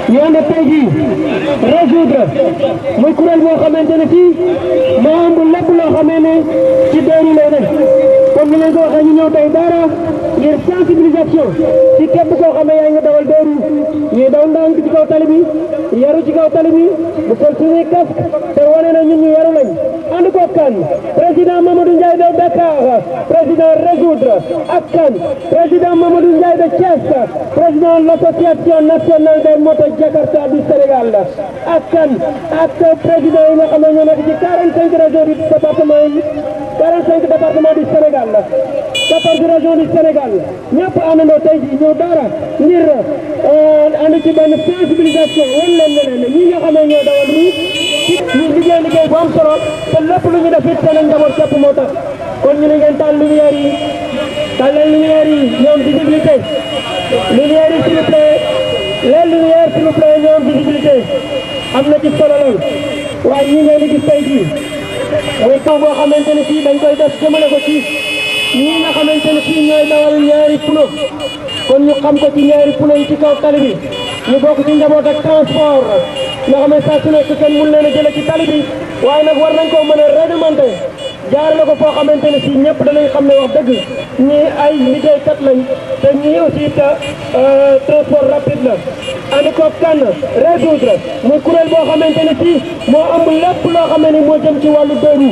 ñoo ne tey jii résoudre muy kuréel boo xamante ne fii moo ëmb lépp loo xamee ne ci Dóoru lay def comme ni leen ko waxee ñu ñëw tey Daara ngir sensibilisation ci képp koo xamee yaa ngi dawal Dóoru ñuy daw ndànk ci kaw tali bi yaru ci kaw tali bi bu sol suñuy casque te wane na ñun ñu yaru lañ ànd ko kan président Mamadou Ndiaye de Dakar président résoudre ak kan président Mamadou Ndiaye de Thiès président de l'association nationale des motos Jakarta du Sénégal ak kan ak président yi nga xam ne ñoo nekk ci 45 régions du département yi 45 départements du Sénégal 14 régions du Sénégal ñëpp àndandoo tey jii ñëw Daara ngir ànd ci benn sensibilisation wan leen ne ñi nga xam ne ñoo dawal nii ñu liggéey bu am solo te lépp lu ñu def it seen njaboot képp moo tax kon ñu ne ngeen taal lumière yi taal leen lumière yi ñoom visibilité lumière yi s'il vous plaît les lumières s'il vous plaît ñoom visibilité am na ci solo lool waaye ñi ngeen di gis tey jii muy taw boo xamante ne fii dañ koy def jëmale ko ci ñi nga xamante ne fii ñooy dawal ñaari pneu kon ñu xam ko ci ñaari pneu yi ci kaw tali bi ñu bokk ci njaboot ak transport nga xam ne saa su nekk kenn mun leen a jëlee ci tali bi waaye nag war nañ koo mën a réglementé jaarale ko foo xamante ne fii ñëpp danañ xam ne wax dëgg ñii ay liggéeykat lañ te ñii aussi transport rapide la ànd ko kan résoudre muy kuréel boo xamante ne fii moo ëmb lépp loo xam ne moo jëm ci wàllu Dóoru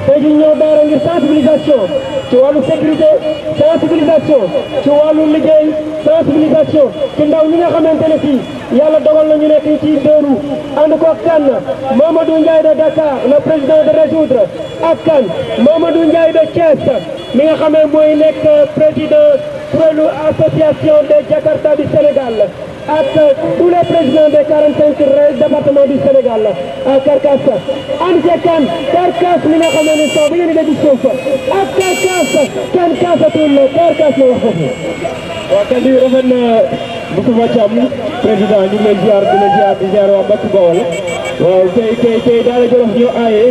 tey jii ñëw Daara ngir sensibilisation ci wàllu sécurité sensibilisation ci wàllu liggéey sensibilisation ci ndaw ñi nga xamante ne fii yàlla dogal na ñu nekk ci Dóoru ànd ko kan Mamadou Ndiaye de Dakar le président de résoudre ak kan Mamadou Ndiaye de Thiès mi nga xam ne mooy nekk président kuréelu association des Jakarta du Sénégal ak tous les présidents des 45 départements du Sénégal à Carcass ànd ci kan Carcass mi nga xam ne soo bi ngeen di dégg suuf ak Carcass kenn kaasatul Carcass la wax foofu. waaw kàddu yi rafet na Moustapha Thiam président ñu ngi lay ziar di ziar waa Mbacke Bawol waaw tey Daara Jolof ñu aaye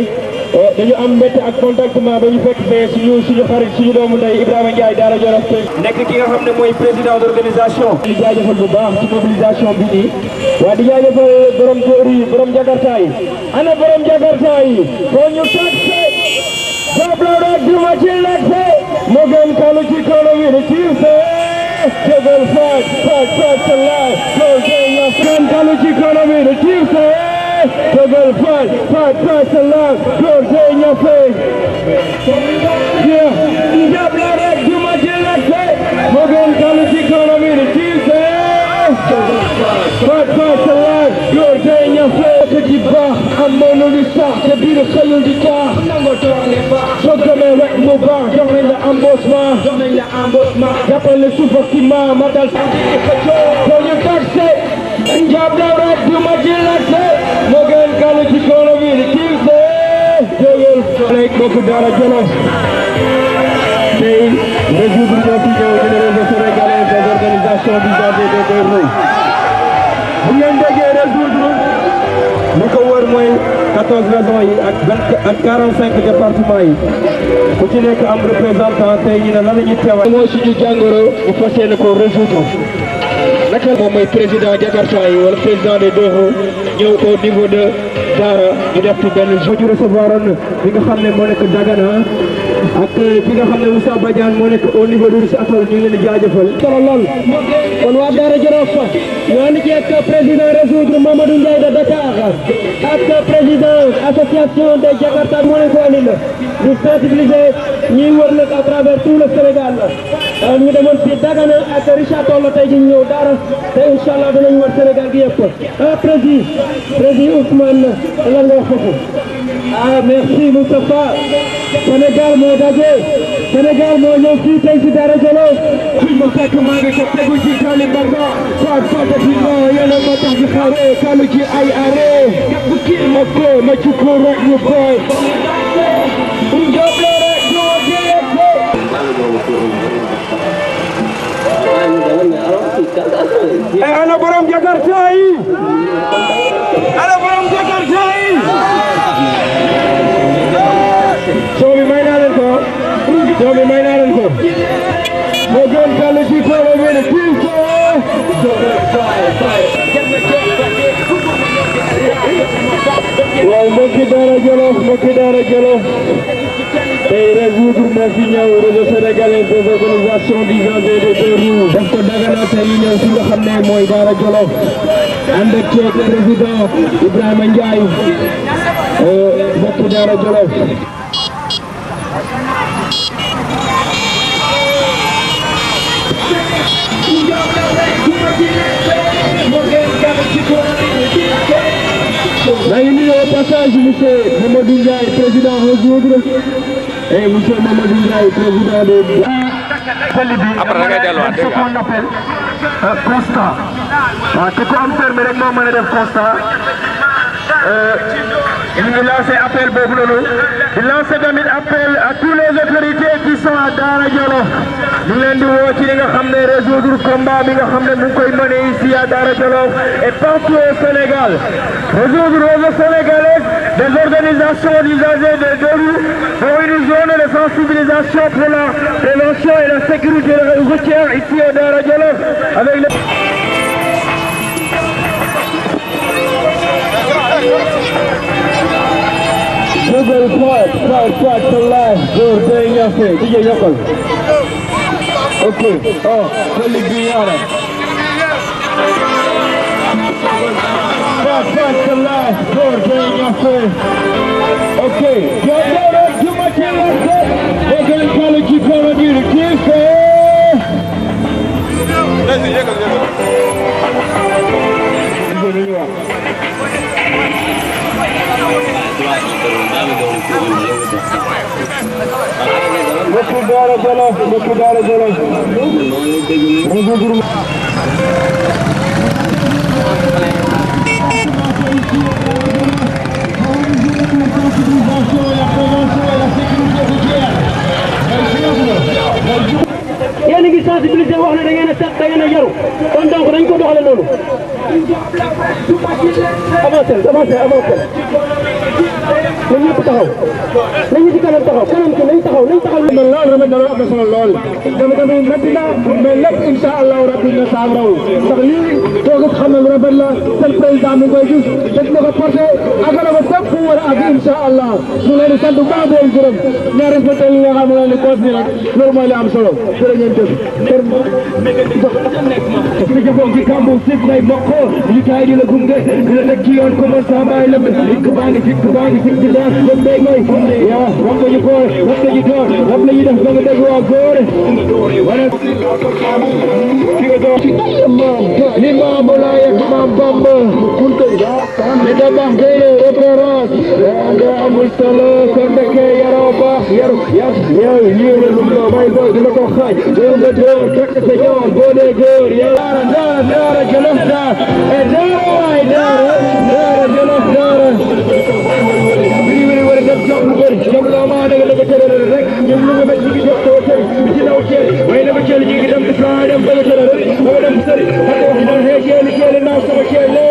dañu am mbégte ak contentement ba ñu fekk fee suñu xarit suñu doomu ndey Ibrahima Ndiaye Daara Jolof nekk ki nga xam ne mooy président d'organisation. di jaajëfal bu baax ci mobilisation bi nii waa di jaajëfal borom Dóoru yi borom Jakarta yi ana borom Jakarta yi foo ñu taxe jabloɗo duma ci lekse mo gën kalu ci kolo wi ne ciirse jogol fat sallah lool gëña gën kalu ci kolo wi ne ciirse jogol fat sallah lool gëña fe jabloɗo duma ci lekse mo gën kalu ci kolo wi ne ciirse fat sallah lool gëña fe ko ci baax am mono li sax te biir xëyul di taax soo gëmee rek mu baax jox nañ la embauchement jàppale suuf ak ciment ma dal soo ñu taxe njab la rek du ma ci laxe moo gën kalu ci kolo bi di tiirse jógal rek mbokk Daara Jolof tey résoudre ñoo fi ñëw di réseau sénégalais des organisations d'usagers de Dóoru bu ngeen déggee résoudre li ko wër mooy 14 régions yi ak 45 départements yi ku ci nekk am représentant tey ñu ne lan la ñuy teewal. mooy suñu jàngoro bu fas yéene ko résoudre naka moom mooy président Jakarta yi wala président des Dóoru ñëw au niveau de Daara ñu def ci benn jour ñu recevoir bi nga xam ne moo nekk Dagana ak ki nga xam ne Moussa Badiane moo nekk au niveau de Russie Atol ñu ngi leen di jaajëfal. solo lool kon waa Daara Jolof ñu ànd ci ak président résoudre Mamadou Ndiaye de Dakar ak président association des Jakarta moo leen ko andil di sensibiliser ñuy wër nag à travers tout le Sénégal ñu demoon fii Dagana ak Richard Toll tey ji ñëw Daara te incha allah danañ wër Sénégal gi yëpp président Ousmane lan nga wax foofu. Merci Moustapha Sénégal moo daje Sénégal moo ñëw fii tey si Daara Jolof fi mu fekk maa ngi ko tegu ci Kali Mbarga fat fatati no yéen ma tax di xare kalu ci ay arrêt ma ko ma ci ko rek ñu boy ana borom Jakarta yi ana borom Jakarta yi soo bi may naa leen ko moo gën kalu ci ko wene tiso waaw mbokki Daara Jolof tey résoudre na fi ñëw réseau sénégalais des organisations d'usagers de deux roues daf ko Dagana tey ñu ñëw fi nga xam ne mooy Daara Jolof ànd ak président Ibrahima Ndiaye mbokki Daara Jolof maa ngi nuyu au passage monsieur Mamadou Ndiaye président Résoudre et monsieur Mamadou Ndiaye président de après da ngay delluwaat dégg nga appelle constat te ku am permis rek moo mën a def constat ñu ngi lancé appel boobu noonu di lancé tamit appel à tous les autorités qui sont à Daara Jolof ñu leen di woo ci li nga xam ne résoudre combat bi nga xam ne mu ngi koy mené ici à Daara Jolof et partout au Sénégal résoudre réseau sénégalais des organisations d'usagers des deux roues pour une journée de sensibilisation pour la prévention et la sécurité routière ici à Daara Jolof avec les Google Quad for life. Good thing you say. DJ Yokol. Okay. Oh, Holy Guyana. Quad for life. Good thing you say. Okay. You're better. Too much in like that. They're going to call it you come and do the kiss. Mbokki Daara Jolof yéen a ngi sensibiliser wax ne da ngeen a set da ngeen a yaru kon donc dañ ko doxale noonu avancé na ñëpp taxaw nañu ci kanam taxaw ki nañ taxaw man lool rafet na lool am na solo lool dama tamit métti na mais lépp incha allahu rabbi na saafaraw ndax lii toog xam na lu rafet la seen président mi ngi koy gis dëgg na ko porté agala ko fépp fu war a àgg incha allah ñu leen di sant bu baax di leen gërëm ñaa respecté li nga xam ne ni cause bi rek loolu mooy li am solo jërë ngeen jëf si jëfoon ci kambu sif ngay mokk li taay di la gunge di la teg ci yoon commencé bàyyi la ikk baa ngi ci daas ba mbéy mooy yaa wax nga ñu koor wax nga ñu door wax la ñuy def ba nga dégg waa góor wala ki nga door li maam laa yegg maam Bamba li tabax gayne référence nga amul solo kon nekkee yaroo baax yaru yow lii la lu may boy dina ko xaaj yow nga door takk sa ñoor boo dee góor yow daara Jolof daara Jolof daara jox lu bëri jox la ma da nga tëral rek ñoom lu nga ci jox ko sey ci law ci way na ba ci li ngi dem ci fa dem ba tëral rek ba dem sëri ak wax na he ci na sama ci le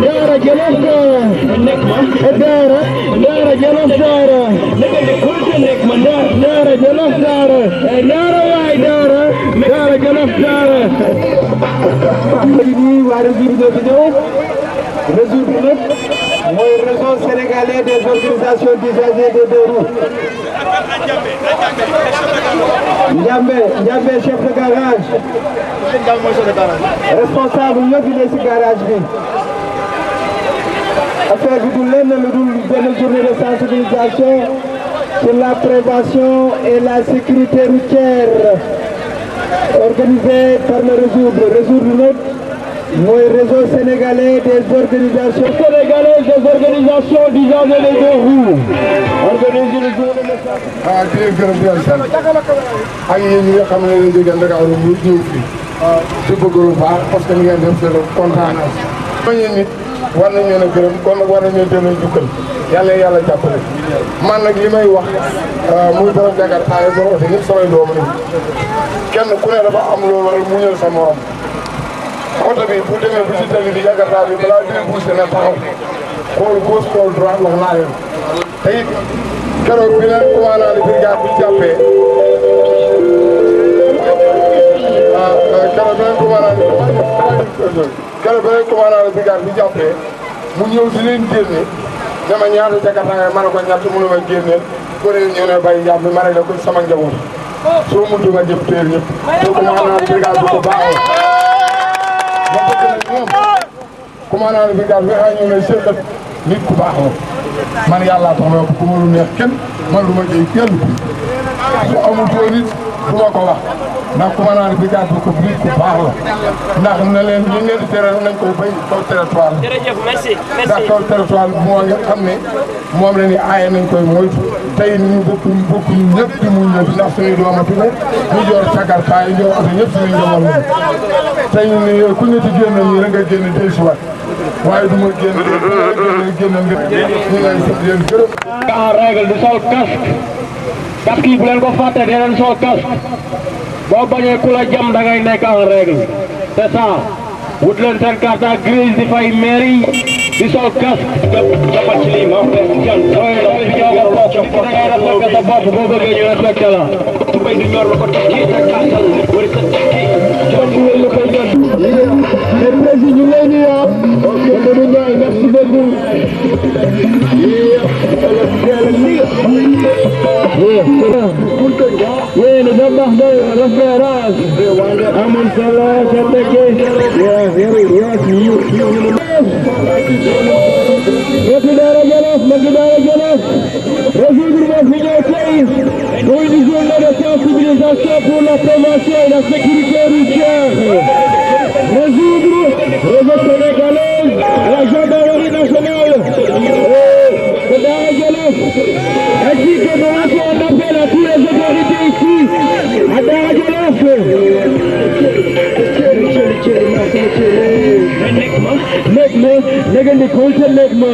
daara Jolof Résoudre mooy réseau sénégalais des organisations d'usagers des deux roues. Ndiambé chef de garage. responsable yëpp yi ci garage bi. affaire bi du lenn lu dul benn journée de sensibilisation sur la prévention et la sécurité routière organisée par le Résoudre nag mooy réseau sénégalais des organisations d'usagers des deux roues organisé le jour de message. di leen gërëm di leen sant ak yéen ñi nga xam ne dañuy jógee Ndakaaru ñu ñëw fii di bëgg lu baax parce que ni ngeen def c'est kontaan naa si. ñooñu nit war nañu leen a gërëm kon nag war nañu leen delloo njukkal yàlla yàlla jàppale man nag li may wax muy borom Jakarta yi borom oto ñëpp samay doom lañu kenn ku ne dafa am loo war a muñal sa morom oto bi bu demee bu ci tali bi Jakarta bi balaa dina bousee na taxaw xool gauche xool droite wax naa leen te it keroog bi leen commandant de brigade bi jàppee keroog bi leen commandant de brigade bi jàppee mu ñëw di leen génne dama ñaata Jakarta nga mën a ko ñett mënu ma génneel ko ne ñëw ne bay jàpp bi ma ne la ko sama njaboot soo muntu nga jëf téer ñëpp soo commandant de brigade bi ko baaxoo ba bëgg nag ñoom commandant de brigade bi xëy ñëw ne seetat nit ku baax la man yàlla tax ma ku ma lu neex kenn man lu ma jëy kenn bu amul too nit du ma ko wax ndax commandant de brigade bi ko nit ku baax la ndax na leen li leen di tere nañ koy bay kaw territoire jërëjëf merci ndax kaw territoire bi moo nga xam ne moom la ni aaye nañ koy moytu tey ñu bokk ñu ñëpp di muñ na fi ndax suñuy dooma fi ne ñu joor Jakarta yi joor oto ñëpp suñuy njaboot la tey ñu ne yow ku ñu ci génn ñi la nga génn del si waat waaye du ma génn génn nga ñu lay sant leen gërëm en règle du sol casque yi bu leen ko fàtte dee leen sol casque boo bañee ku la jam da ngay nekk en règle c'est ça wut leen seen carte grise di fay mairie di sol casque jàppal ci lii ma wax leen jan sooy la fi ñoo ko bokk da ngay respecté sa bopp boo bëggee ñu respecté la tubay du ñor la ko tekki sa kaasal wari sa tekki jon du la koy jon le président ñu lay nuyu Mamadou Ndiaye merci beaucoup oui nous avons de référence Amoun Salah Chateke Makidara Jolof résoudre ma signature pour une journée de sensibilisation pour la prévention et la sécurité routière. Résoudre réseau sénégalais, la gendarmerie nationale et Dara Jolof. Ainsi que nous lançons un appel à tous les autorités ici, à Dara Jolof. Nekk ni culture nekk ma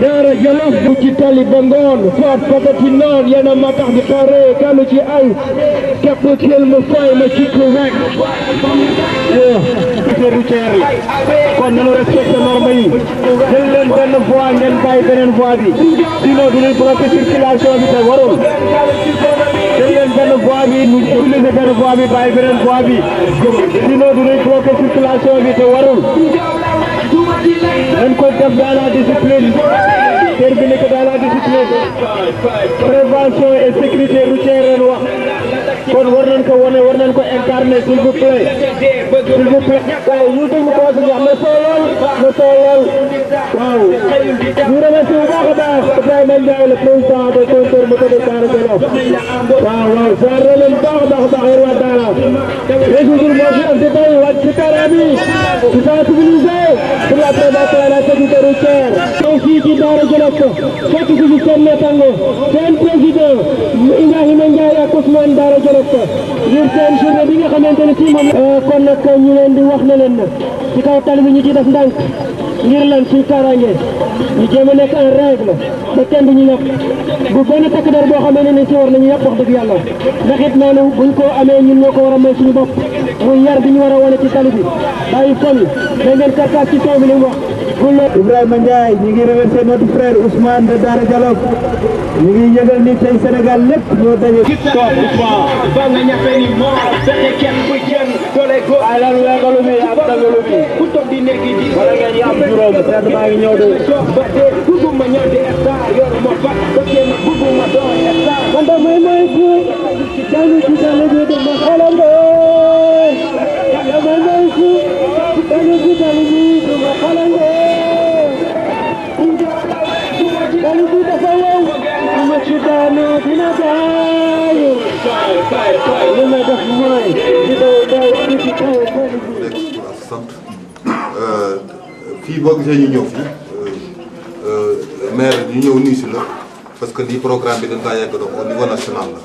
Dara Jolof bu ci tali ba ngoon faat patati noon yana ma tax di xare kanu ci ay képp teel ma fay ma ci ko rek sécurité routière yi kon nanu respecté norme yi jël leen benn voie ngeen bàyyi beneen voie bi sinon du ñuy bloqué circulation bi te warul jël leen benn voie bi ñu utiliser benn voie bi bàyyi beneen voie bi sinon du ñuy bloqué circulation bi te warul nañ ko def dans la discipline terminer ko dans la discipline prévention et sécurité routière ren wax kon war nañ ko wane war nañ ko incarner s'il vous plaît waaw ñu déglu ko wax na soolal waaw ñu remercie bu baax a baax Ibrahima Ndiaye le président de compteur moto de Dara Jolof waaw ça relève baax a baax yéen waa Dara résoudre moo fi am si tey wàcc si terrain bi di sensibiliser pour la prévention et la sécurité routière donc fii ci Dara Jolof fekk si si seen natango seen président Ibrahima Ndiaye ak Ousmane Dara Jolof ngir seen journée bi nga xamante ne si moom kon nag ñu leen di wax na leen na ci kaw tali bi ñu ci def ndànk ngir lan suñu kaaraange ñu jéem a nekk en règle ba kenn du ñu yàpp bu benn takk der boo xamee ne si war nañu yàpp wax dëgg yàlla ndax it noonu buñ ko amee ñun ñoo ko war a may suñu bopp muy yar bi ñu war a wane ci tali bi bàyyi fon da ngeen karkaas ci taw bi li mu wax Ibrahima Ndiaye ñu ngi remercier notre frère Ousmane de Dara Jolof ñu ngi yëgal ni tey Sénégal lépp ñoo daje stop Ousmane ba nga ñafe ni moo fexe kenn bu kenn doole go ay lan weekalu bi ak dagalu bi ku toog di nekk di wala ngeen yi am juróom sedd maa ngi ñëw de bugguma ñëw di star yor ma fat ba kenn bugguma doon star man damay may ku dalu ci dalu bi dama xalango damay may ku dalu ci dalu bi dama xalango dalu bi dafa wow ma ci daanu dina daayu li ma def mooy di daw di ci kaw sant fii boo gisee ñu ñëw fii maire ñu ñëw nii si la parce que lii programme bi dañ kaa yegg dox au niveau national la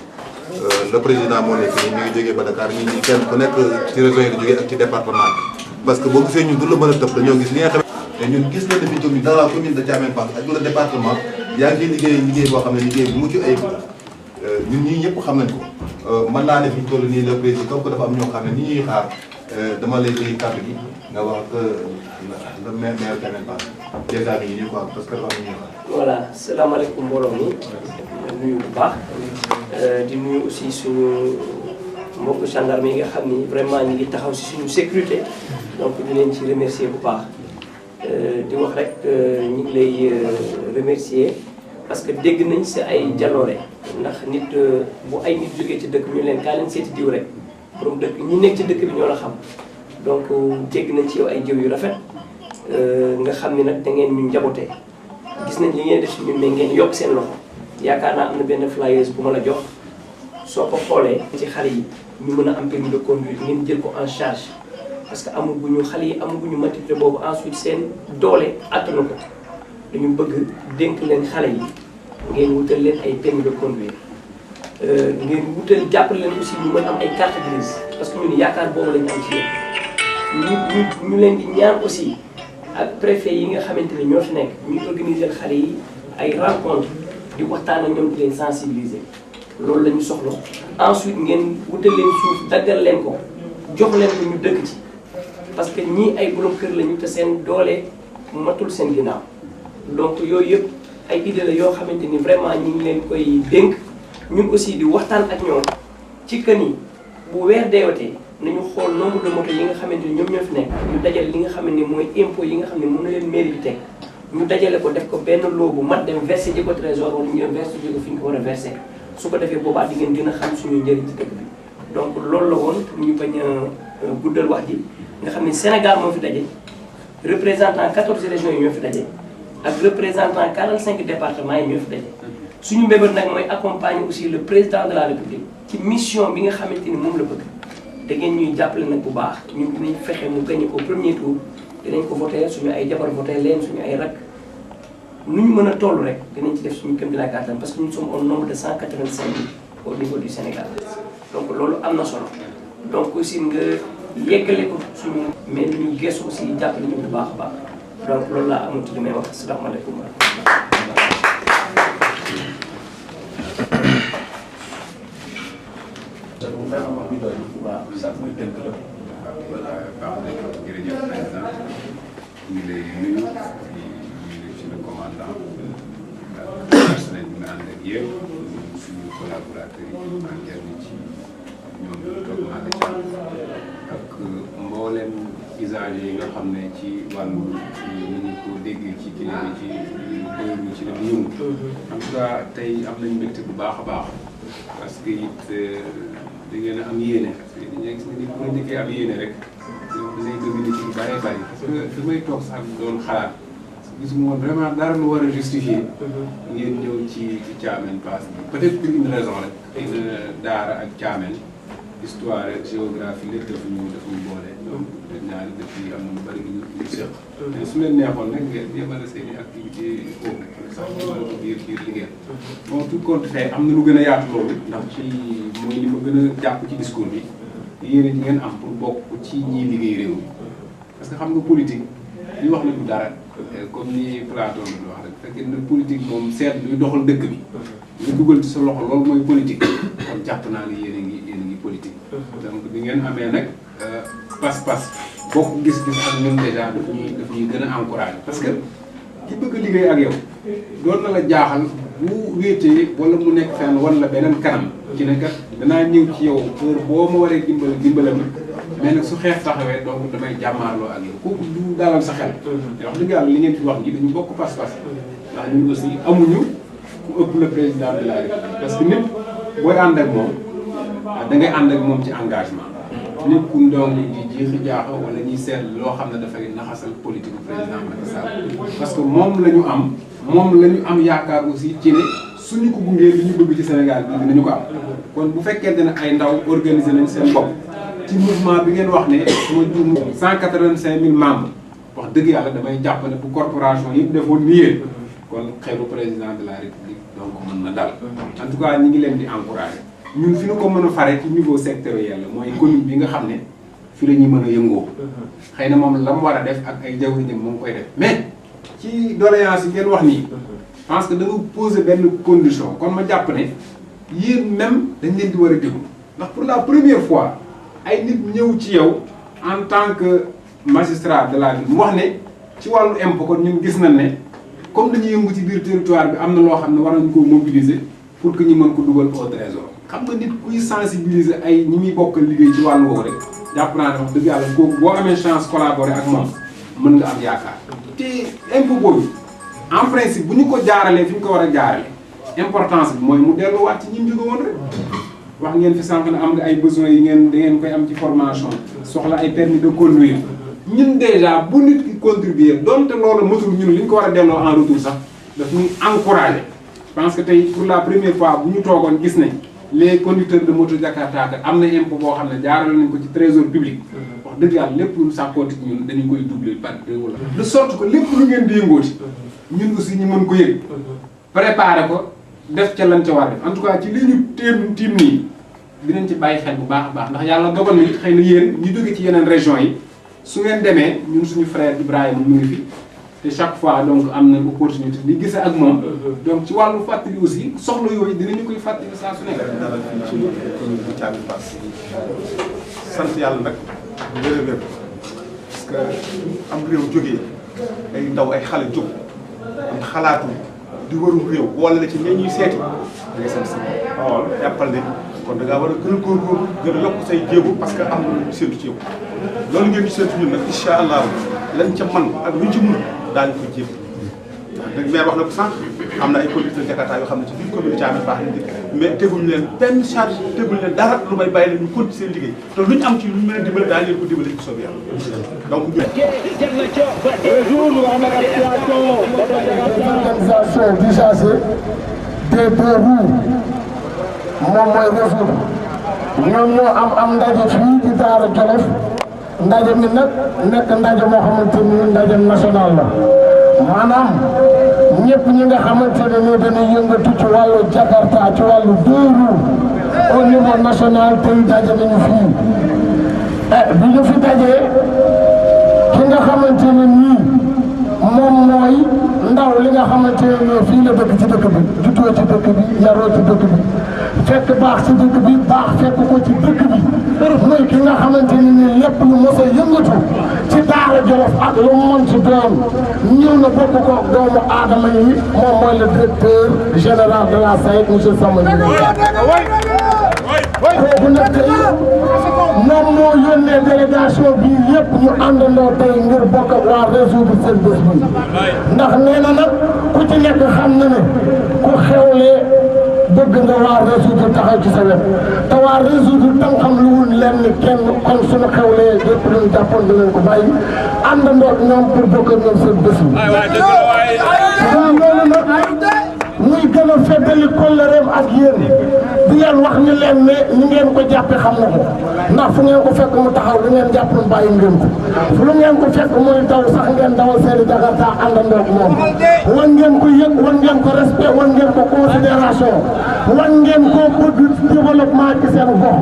le président moo nekk nii ñu ngi jógee ba Dakar ñi kenn ku nekk ci région yi di jógee ak ci département bi parce que boo gisee ñun du la mën a tëb dañoo gis li nga xam ne ñun gis nañ ne fi commune dans la commune de Thiamène Pass ak le département yaa ngi liggéey boo xam ne liggéey bu mucc ayib la ñun ñii ñëpp xam nañ ko mën naa ne fi ñu toll nii le président comme que dafa am ñoo xam ne ni ñuy xaar dama lay dégg kàddu gi nga wax ak le maire Thiamène Pass dèjà mi ngi nii quoi parce que dafa am ñuy xaar. voilà salaamaaleykum mbooloo mi nuyu bu baax di nuyu aussi suñu mbokku gendarme yi nga xam ni vraiment ñu ngi taxaw si suñu sécurité donc di leen ci remercier bu baax di wax rek ñu ngi lay remercier parce que dégg nañ si ay jaloore ndax nit bu ay nit jógee ci dëkk ñu leen kaa leen seeti diw rek borom dëkk ñi nekk ci dëkk bi ñoo la xam donc dégg nañ ci yow ay jëw yu rafet nga xam ni nag da ngeen ñu njaboote gis nañ li ngeen def si ñun mais ngeen yokk seen loxo yaakaar naa am na benn flyers bu ma la jox soo ko xoolee ci xale yi ñu mën a am permis de conduire ngeen jël ko en charge parce que amaguñu xale yi amaguñu maturité boobu ensuite seen doole attanu ko dañu bëgg dénk leen xale yi ngeen wutal leen ay permis de conduire ngeen wutal jàppale leen aussi ñu mën am ay carte grise parce que ñun yaakaar boobu lañu am ci yéen ñu leen di ñaan aussi ak préfet yi nga xamante ne ñoo fi nekk ñu organiser xale yi ay rencontre di waxtaan ak ñoom di leen sensibiliser loolu la ñu soxla ensuite ngeen wutal leen suuf daggal leen ko jox leen ko ñu dëkk ci parce que ñii ay borom kër lañu te seen doole matul seen ginnaaw donc yooyu yëpp ay idée la yoo xamante ni vraiment ñu ngi leen koy dénk ñun aussi di waxtaan ak ñoom ci kër yi bu weer deewatee nañu xool nombre de moto yi nga xamante ni ñoom ñoo fi nekk ñu dajale li nga xam ne mooy impôt yi nga xam ne mën na leen mairie bi teg ñu dajale ko def ko benn loo bu mat dem versé ji ko trésor wala ñu dem versé ji ko fi ñu ko war a versé su ko defee boobaa di ngeen gën a xam suñu njëriñ ci dëkk bi donc loolu la woon pour ñu bañ a guddal wax ji nga xam ne Sénégal moo fi daje représentant 14 régions yi ñoo fi daje ak représentant 45 départements yi ñoo fi daje suñu mbébét nag mooy accompagner aussi le président de la République ci mission bi nga xamante ni moom la bëgg da ngeen ñuy jàppale nag bu baax ñun dinañ fexe mu gagné au premier tour dinañ ko voté suñu ay jabar voté leen suñu ay rak nu ñu mën a toll rek dinañ ci def suñu këm di la kàttan parce que nous sommes au nombre de 185 000 au niveau du Sénégal donc loolu am na solo donc aussi nga yeggale ko suñu mais ñu gëstu aussi jàppale ñu bu baax a baax donc loolu laa amoon ci li may wax asalaamaaleykum wa rahmatulah. waaw sax muy tënk la. voilà baax na jërëjëf président ñu ngi lay nuyu di ci le commandant personnel bi nga ànd ak yéen suñu collaborateurs yi interne ci ñoom ñu toog maa la ak mboolem usagers yi nga xam ne ci wàllu ni ñu ko déggee ci kii bi ci bëri ci la yëngu. en tout cas tey am nañu mbégte bu baax a baax parce que it da ngeen a am yéene dañuy gis ne ni politique am yéene rek dinañ bëgg nit ci lu bëree bëri parce que fi may toog sax doon xalaat gisuma woon vraiment dara lu war a justifier ngeen ñëw ci Thiamène Pass peut-être pour une raison rek xëy na daara ak Thiamène histoire géographie lépp dafa ñu boole donc ñaari dëkk yi am na lu bëri ñu séq mais su leen neexoon nag ngeen yemale seen i activité foofu sax yemale ko biir liggéey bon tout compte fait am na lu gën a yaatu loolu ndax ci mooy li ma gën a jàpp ci discours bi yéene ji ngeen am pour bokk ci ñiy liggéey réew mi parce que xam nga politique li wax na du dara comme ni Platon bi wax rek fekkee na politique moom seet luy doxal dëkk bi nga dugal ci sa loxo loolu mooy politique kon jàpp naa ne yéen a ngi politique donc bi ngeen amee nag pas-pas bokk gis-gis ak ñun déjà daf ñuy gën a encouragé parce que ki bëgg a liggéey ak yow doon na la jaaxal bu wéetee wala mu nekk fenn wala beneen kanam ci ne kat danaa ñëw ci yow heure boo ma waree dimbale ma mais nag su xeex taxawee donc damay jàmmaarloo ak yow kooku du dalal sa xel te wax dëgg yàlla li ngeen fi wax ji dañu bokk pas-pas ndax ñun aussi amuñu ku ëpp le président de la République parce que nit booy ànd ak moom da ngay ànd ak moom ci engagement nit ku ndoom di jiixi jaaxa wala ñuy seet loo xam ne dafay naxasal politique bu président Macky Sall parce que moom la ñu am yaakaar aussi ci ne suñu ko gungee li ñu bëgg ci Sénégal bi dinañu ko am kon bu fekkente ne ay ndaw organiser nañ seen bopp ci mouvement bi ngeen wax ne suma juum 185 000 membres wax dëgg yàlla damay jàpp ne bu corporation yëpp defoon ni yéen kon xelu président de la république donc mën na dal en tout cas ñi ngi leen di encourager ñun fi ñu ko mën a fare ci niveau sectoriel la mooy commune bi nga xam ne fi la ñuy mën a yëngoo xëy na moom la mu war a def ak ay jawriñam moo ngi koy def mais ci doléance yi ngeen wax nii je pense que da nga poser benn condition kon ma jàpp ne yéen même dañ leen di war a déglu ndax pour la première fois ay nit ñëw ci yow en tant que magistrat de la ville mu wax ne ci wàllu impôt kon ñun gis nañ ne comme dañuy yëngu ci biir territoire bi am na loo xam ne war nañ koo mobiliser pour que ñu mën ko dugal au trésor xam nga nit kuy sensibiliser ay ñi muy bokkal liggéey ci wàllu woowu rek jàpp naa ne wax dëgg yàlla kooku boo amee chance collaborer ak moom mën nga am yaakaar te impôt boobu en principe bu ñu ko jaaralee fi ñu ko war a jaarale importance bi mooy mu delluwaat ci ñi mu jóge woon rek wax ngeen fi sànq ne am nga ay besoins yi da ngeen koy am ci formation soxla ay permis de conduire ñun déjà bu nit ki contribuer donte loolu matul ñun li ñu ko war a delloo en retour sax daf ñuy encourager. Je pense que tey pour la première fois bu ñu toogoon gis nañ les conducteurs de moto Jakarta que am na impôt boo xam ne jaarale nañ ko ci trésor public wax dëgg yàlla lépp lu sàkkooti ñun dañu koy doubler par 2 wala de sorte que lépp lu ngeen di yëngooti ñun aussi ñu mën ko yëg préparer ko def ca lan ca war def en tout cas ci li ñu tiim nii dinañ ci bàyyi xel bu baax a baax ndax yàlla dogal na it xëy na yéen ñu jóge ci yeneen région yi su ngeen demee ñun suñu frère Ibrahima mu ngi fi te chaque fois donc am na opportunité di gise ak moom donc ci wàllu fàttali aussi soxla yooyu dinañu koy fàttali saa su nekk. dalal fii ci commune bu Thiamène Pass sant yàlla nag wér-wér parce que am réew jógee ay ndaw ay xale jóg am xalaatu di warum réew wala la ci ñee ñuy seeti da ngay sant si waaw jàppal ne kon da ngaa war a gën a góorgóorlu gën a yokk say jéego parce que am na lu ñu séntu ci yow loolu ngeen di séntu ñun nag incha allah lañ ca man ak luñ ci mun daañu ko jéem wax dëgg maire wax na ko sànq am na ay conducteurs Jakarta yoo xam ne ci biir commune Thiamène Pass lañ dëkk mais teguñu leen benn charge teguñu leen dara lu may bàyyi leen ñu continuer seen liggéey te luñ am ci luñ mën a dimbale daañu leen ko dimbale ci soobee yàlla donc organisation d'usager des deux roues moom mooy résoudre ñoom ñoo am ndaje fii ci Daara Jolof ndaje mi nag nekk ndaje moo xamante ni ndaje national la maanaam ñëpp ñi nga xamante ne ni dañuy yëngatu ci wàllu Jakarta ci wàllu deux roues au niveau national tey daje nañu fii bi ñu fi dajee ki nga xamante ne nii moom mooy ndaw li nga xamante ne nii fii la dëkk ci dëkk bi juddoo ci dëkk bi yaroo ci dëkk bi fekk baax ci dëkk bi baax fekk ko ci dëkk bi mooy ki nga xamante ne nii lépp lu mos a yëngatu ci Daara Jolof ak lu mu mën ci doon ñëw na bokk ko doomu aadama yi moom mooy le directeur général de la SAED monsieur Samba kooku nag tey moom moo yónnee délégation bi yëpp ñu àndandoo tey ngir bokk ak waa résoudre seen bés bi ndax nee na nag ku ci nekk xam na ne ku xewlee bëgg nga waa résoudre taxaw ci sa wet te waa résoudre tam xam lu wul lenn kenn kon suñu xewlee lépp luñ jàppoon dinañ ko bàyyi àndandoo ak ñoom pour bokk ak ñoom seen bés bi loolu nag muy gën a feddali kóllëreem ak yéen di leen wax ni leen ne ni ngeen ko jàppe xam na ko ndax fu ngeen ko fekk mu taxaw lu ngeen jàpp lu bàyyi ngeen ko fu lu ngeen ko fekk muy daw sax ngeen dawal seeni Jakarta àndandoo ak moom wan ngeen ko yëg wan ngeen ko respect wan ngeen ko considération wan ngeen ko bëgg développement ci seen gox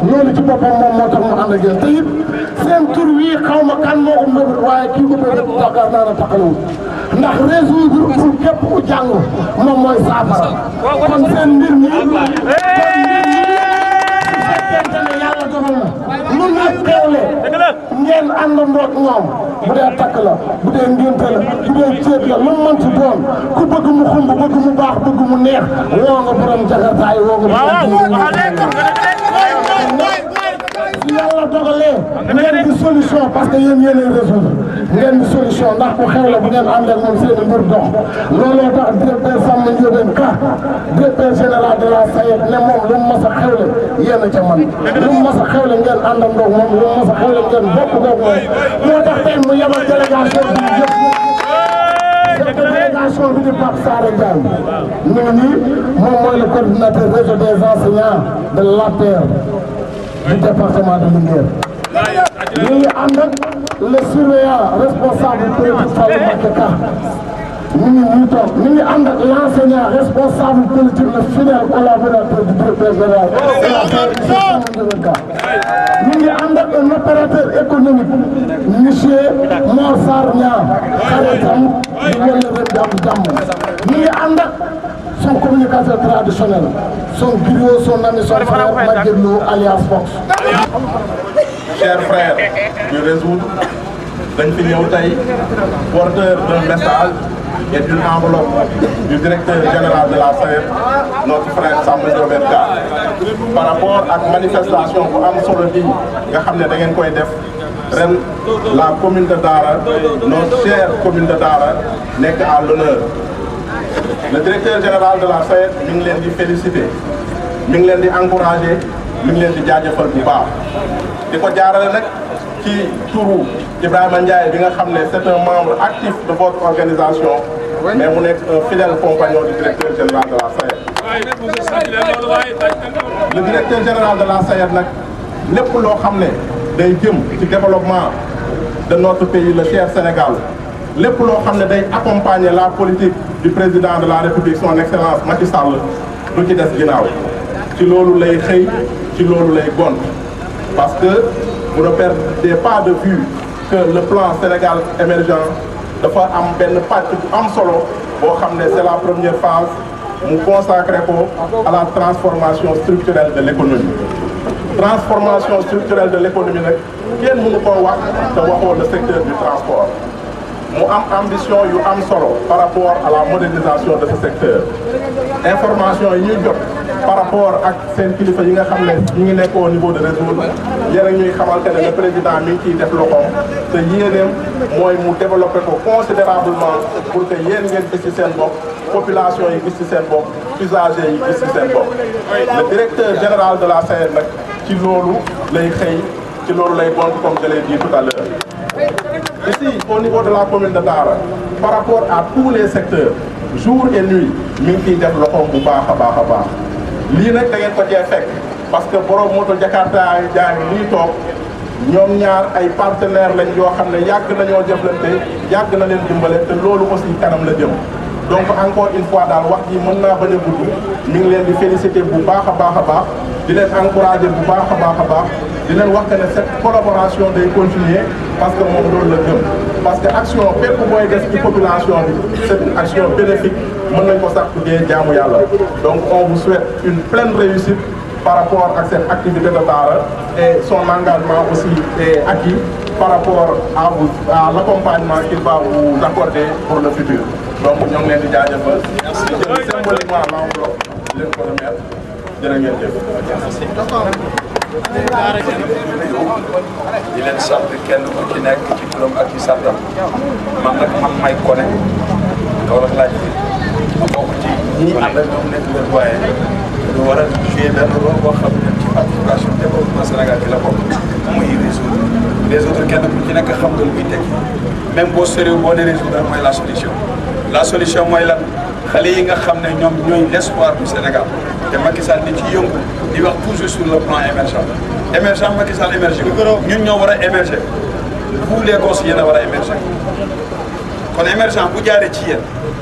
loolu ci boppam moom moo tax mu ànd ak yéen te it seen tur wii xaw ma kan moo ko mbëgg waaye kii ko bëgg Dakar naa na taxalawul ndax résoudre pour képp ku jàng moom mooy saafara kon seen mbir mi yàlla dogal na lu ñu xewle ngeen àndandoo ak ñoom bu dee takk la bu dee ngénte la bu dee ceeb la lu mën ci doon ku bëgg mu xumb bëgg mu baax bëgg mu neex woo nga borom Jakarta yi woo nga yàlla dogalee ngeen di solution parce que yéen yéenay résoudre ngeen di solution ndax ku xew la bu ngeen ànd ak moom seen i mbir dox looloo tax directeur Samba Ndiobène Ka directeur général de la SAED ne moom lu mu mos a xewle yéen a ca man lu mu mos a xewle ngeen àndandoo moom lu mu mos a xewle ngeen bokk doog moom moo tax tey mu yebal délégation bi yëpp délégation bi di Pape Sara Ndiaye ñu ngi nii moom mooy le coordinateur réseau des enseignants de l'APR du département de Linguère. Ñu ngi ànd ak le surveillant responsable politique Fallou Mbacké Ka ñu ngi nii toog ñu ngi ànd ak l'enseignant responsable politique le fidèle collaborateur du directeur général de la Ka ñu ngi ànd ak un opérateur économique monsieur Mor Sarr Niang xaritam di wëlle ren jàmm ñu ngi ànd ak son communicateur traditionnel son griot son ami son frère Maguette Lo alias Fox. Chers frères du Résoudre dañ fi ñëw tey porteur d'un message et d'une enveloppe du directeur général de la SAED notre frère Samba Ndiobène Ka par rapport ak manifestation bu am solo bi nga xam ne da ngeen koy def ren la commune de Dara notre chère commune de Dara nekk à l'honneur. Le directeur général de la SAED mi ngi leen di féliciter mi ngi leen di encourager mi ngi leen di jaajëfal bu baax di ko jaarale nag ci turu Ibrahima Ndiaye bi nga xam ne c'est un membre actif de votre organisation mais mu nekk un fidèle compagnon du directeur général de la SAED. Le directeur général de la SAED nag lépp loo xam ne day jëm ci développement de notre pays le cher Sénégal lépp loo xam ne day accompagner la politique du président de la République son excellence Macky Sall du ci des ginnaaw ci loolu lay xëy ci loolu lay gont parce que vous ne perdez pas de vue que le plan Sénégal émergent dafa am benn pàcc bu am solo boo xam ne c'est la première phase mu consacré ko à la transformation structurelle de l'économie. Transformation structurelle de l'économie nag kenn mënu koo wax te waxoo le secteur du transport mu am ambition yu am solo par rapport à la modernisation de ce secteur. Information yi ñuy jot par rapport ak seen kilifa yi nga xam ne ñu ngi nekk au niveau de Résoudre yéen a ñuy xamante ne le président mi ngi ciy def loxoom te yéeneem mooy mu développé ko considérablement pour que yéen ngeen gis ci seen bopp population yi gis ci seen bopp usagers yi gis ci seen bopp. Le directeur général de la SAED nag ci loolu lay xëy ci loolu lay gont comme je l'ai dit tout à l'heure. Ici au niveau de la commune de Dara par rapport à tous les secteurs jour et nuit mi ngi ciy def loxoom bu baax a baax a baax lii nag da ngeen ko cee fekk parce que borom moto Jakarta jaa ngi lii toog ñoom ñaar ay partenaires lañ yoo xam ne yàgg nañoo jëflante yàgg na leen dimbale te loolu aussi kanam la jëm. Donc encore une fois daal wax ji mën naa bañ a gudd mi ngi leen di féliciter bu baax a baax di leen encourager bu baax a baax di leen wax que ne cette collaboration day continuer parce que moom loolu la gëm parce que action bépp booy def ci population bi c'est une action bénéfique mën nañ ko sax tuddee jaamu yàlla. Donc on vous souhaite une pleine réussite par rapport à cette activité de Dara et son engagement aussi est acquis par rapport à l'accompagnement qu'il va vous accorder pour le futur. Donc ñoo ngi leen di jaajëfal di jël symboliquement l'enveloppe di leen ko remettre jërë ngeen jëf. di leen sant kenn ku ci nekk ci turam ak ci santam man nag man may Koné Kaolack laaj ma bokk ci ñi ànd ak ñoom nekk leen waaye ñu war a jouer benn rôle boo xam ne ci participation développement Sénégal bi la bokk muy résoudre kenn ku ci nekk xam nga lu muy tekki même boo sérieux boo ne résoudre mooy la solution. La solution mooy lan xale yi nga xam ne ñoom ñooy l'espoir du Sénégal te Macky Sall di ci yëngu di wax toujours sur le plan émergent Macky Sall émerger ñun ñoo war a émerger vous les gosses yéen a war a émerger kon émergent bu jaaree ci yéen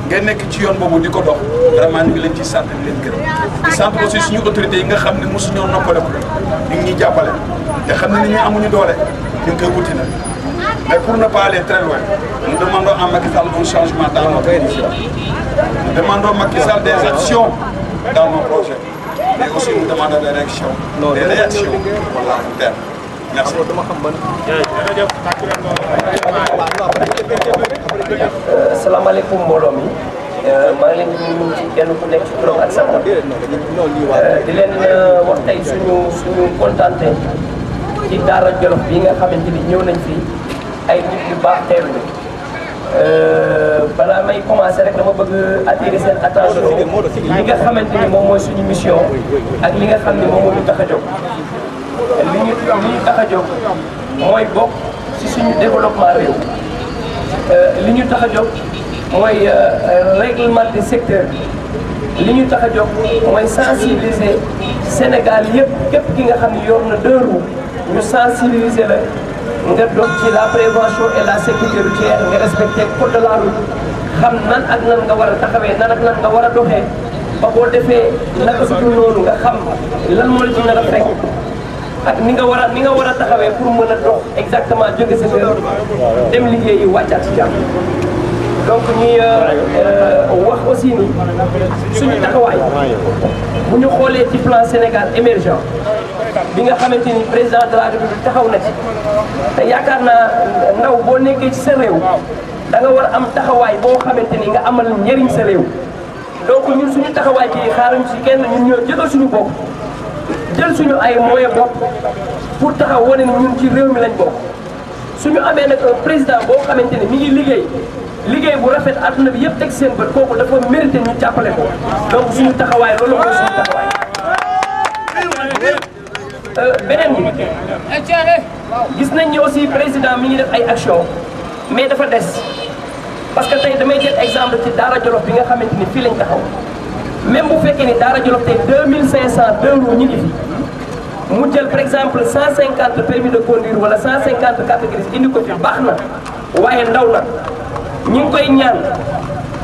nga nekk ci yoon boobu di ko dox vraiment ñu ngi leen ci sant di leen gërëm di sant aussi suñu autorités yi nga xam ne mosu ñoo noppale ko ñu ngi ñuy jàppale te xam ne ni ñu amuñu doole ñu ngi koy wuti nag. Mais pour ne pas aller très loin, nous demandons à Macky Sall un changement dans notre vision. Nous demandons à Macky Sall des actions dans nos projets. Mais aussi nous demandons des réactions pour la terre. Merci. Asalaamaaleykum mbooloo mi maa ngi leen di nuyu ci kenn ku nekk ci turam ak santam di leen wax tey suñu kontaante ci Daara Jolof bi nga xamante ni ñëw nañ fii ay nit yu baax teeru ni balaa may commencer rek dama bëgg attirer seen attention li nga xamante ni moom mooy suñu mission ak li nga xam ni moom moo ñu tax a jóg li ñu tax a jóg mooy bokk ci suñu développement réew li ñu tax a jóg mooy réglementer secteur bi li ñu tax a jóg mooy sensibiliser Sénégal yëpp képp ki nga xam ne yor na 2 roues ñu sensibiliser la nga dox ci la prévention et la sécurité routière nga respecté code de la route xam nan ak nan nga war a taxawee nan ak nan nga war a doxee ba boo defee naka su dul noonu nga xam lan moo la ci nar a fekk ak ni nga war a taxawee pour mën a dox exactement jóge sa kër dem liggéeyi wàccaat ci jàmm. donc ñuy wax aussi ni suñu taxawaay bu ñu xoolee ci plan Sénégal émergent bi nga xamante ni président de la République taxaw na ci te yaakaar naa ndaw boo nekkee ci sa réew da nga war a am taxawaay boo xamante ni nga amal njëriñ sa réew. donc ñun suñu taxawaay bi xaaruñu ci kenn ñun ñoo jëgal suñu bopp jël suñu ay moyens bopp pour taxaw wane ni ñun ci réew mi lañ bokk suñu amee nag un président boo xamante ni mi ngi liggéey bu rafet àdduna bi yëpp teg seen bët kooku dafa mérité ñu jàppale ko donc suñu taxawaay loolu mooy suñu taxawaay. beneen bi gis nañ ni aussi président mi ngi def ay action mais dafa des parce que tey damay jël exemple ci Daara Jolof bi nga xamante ni fii lañ taxaw même bu fekkee ni Daara Jolof tey 2500 2 roues ñu ngi fi mu jël par exemple 150 permis de conduire wala 150 carte grise indi ko fi baax na waaye ndaw na ñu ngi koy ñaan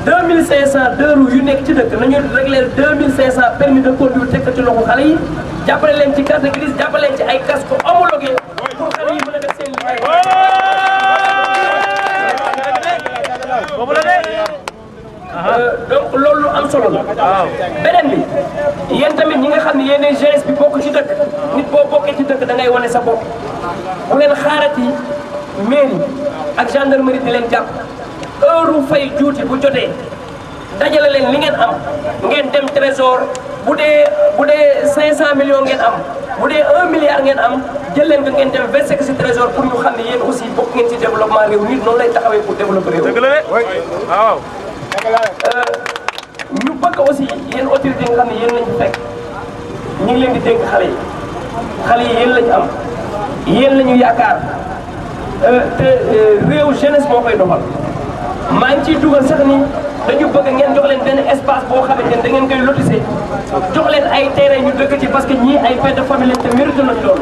2500 2 roues yu nekk ci dëkk nañu régler 2500 permis de conduire teg ko ci loxo xale yi jàppale leen ci carte grise jàppale leen ci ay casque homologué pour xale yi mën a def seen liggéey. donc loolu am solo la. beneen bi yéen tamit ñi nga xam ne yéenay jeunesse bi bokk ci dëkk nit boo bokkee ci dëkk da ngay wane sa bopp bu leen xaarati mairie ak gendarmerie di leen jàpp heure fay juuti bu jotee dajale leen li ngeen am ngeen dem trésor bu dee 500 millions ngeen am bu dee 1 milliard ngeen am jël leen ko ngeen dem verser ko ci trésor pour ñu xam ne yéen aussi bokk ngeen ci développement réew nit noonu lay taxawee pour développer réew. dëgg la waaw. ñu bëgg aussi yéen autorités yi nga xam ne yéen lañ fi fekk ñu ngi leen di dénk xale yi yéen lañ am yéen la ñu yaakaar te réew jeunesse moo koy doxal maa ngi ciy dugal sax ni dañu bëgg ngeen jox leen benn espace boo xamante ne da ngeen koy lotissé jox leen ay terrain ñu dëkk ci parce que ñii ay père de famille lañ te mérite nañ loolu.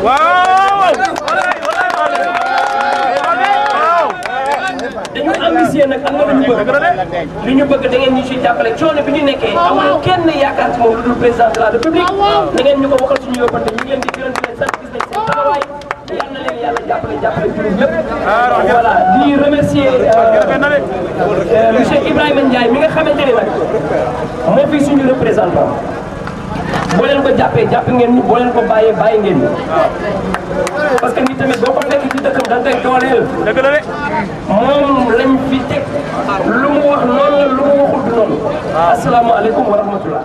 dañu ambitieux nag am na lu ñu bëgg li ñu bëgg da ngeen ñu ciy jàppale coono bi ñu nekkee amul kenn yaakaar ci moom lu dul président de la république da ngeen ñu ko waxal suñu yóbbante ñu ngi leen di gërëm di leen sant gis nañ seen taxawaay yal na leen yàlla jàppale jullit yëpp. voilà di remercier monsieur Ibrahima Ndiaye mi nga xamante ne nag moo fi suñu représentant boo leen ko jàppee jàpp ngeen ñu boo leen ko bàyyee bàyyi ngeen ñu parce que nit tamit boo ko fekk ci dëkkam da nga koy dooleel. dëgg la de moom lañ fi teg lu mu wax noonu la lu mu waxul du noonu. asalaamaaleykum wa rahmatullah.